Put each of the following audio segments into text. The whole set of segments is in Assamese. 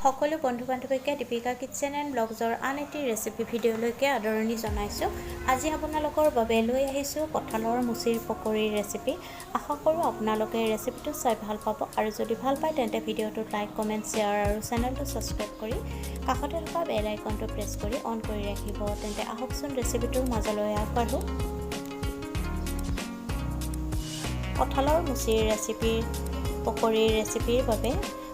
সকলো বন্ধু-বান্ধৱীকে দীপিকা কিটচেন এণ্ড ব্লগছৰ আন এটি ৰেচিপি ভিডিঅ'লৈকে আদৰণি জনাইছোঁ। আজি আপোনালোকৰ বাবে লৈ আহিছোঁ কঁঠালৰ মুচিৰ পকৰীৰ ৰেচিপি। আশা কৰোঁ আপোনালোকে ৰেচিপিটো চাই ভাল পাব আৰু যদি ভাল পায় তেন্তে ভিডিঅ'টোত লাইক, কমেণ্ট, শ্বেয়াৰ আৰু চেনেলটো ছাবস্ক্ৰাইব কৰি কাষতে থকা বেল আইকনটো প্ৰেছ কৰি অন কৰি ৰাখিব। তেন্তে আহকচোন ৰেচিপিটোৰ মাজলৈ আগবাঢ়ো। কঁঠালৰ মুচিৰ পকৰীৰ ৰেচিপিৰ বাবে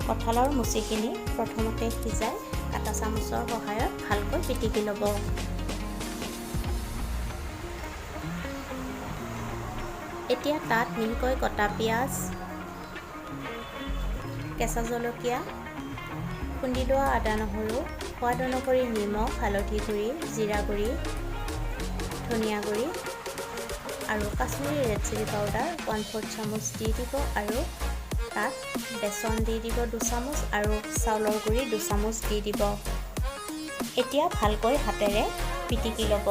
কঁঠালৰ মুচিখিনি প্ৰথমতে সিজাই কাটা চামুচৰ সহায়ত ভালকৈ পিটিকি ল'ব। এতিয়া তাত মিহিকৈ কটা পিঁয়াজ, কেঁচা জলকীয়া, খুন্দি লোৱা আদা নহৰু, সোৱাদ অনুসৰি নিমখ, হালধি গুড়ি, জিৰা গুড়ি, ধনিয়া গুড়ি আৰু কাশ্মীৰী ৰেড চিলি পাউডাৰ 1/4 চামুচ দি দিব আৰু তাত বেচন দি দিব 2 চামুচ আৰু চাউলৰ গুড়ি 2 চামুচ দি দিব। এতিয়া ভালকৈ হাতেৰে পিটিকি ল'ব।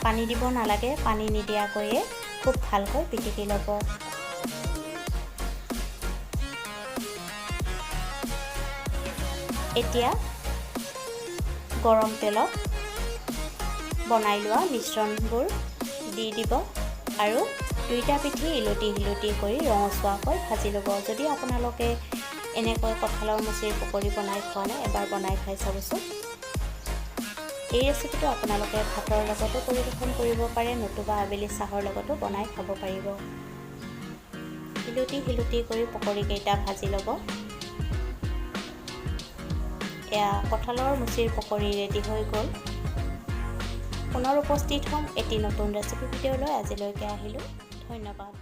পানী দিব নালাগে, পানী নিদিয়াকৈয়ে খুব ভালকৈ পিটিকি ল'ব। এতিয়া গৰম তেলত বনাই লোৱা মিশ্ৰণবোৰ দি দিব আৰু দুইটা পিঠি ইলুটি কৰি ৰঙচুৱাকৈ ভাজি ল'ব। যদি আপোনালোকে এনেকৈ কঁঠালৰ মুচিৰ পকৰী বনাই খোৱা নাই, এবাৰ বনাই খাই চাবচোন। এই ৰেচিপিটো আপোনালোকে ভাতৰ লগতো পৰিৱেশন কৰিব পাৰে, নতুবা আবেলি চাহৰ লগতো বনাই খাব পাৰিব। ইলুটি কৰি পকৰীকেইটা ভাজি ল'ব। এয়া কঁঠালৰ মুচিৰ পকৰী ৰেডি হৈ গ'ল। পুনৰ উপস্থিত হ'ম এটি নতুন ৰেচিপি ভিডিঅ'লৈ। আজিলৈকে আহিলোঁ, ধন্যবাদ।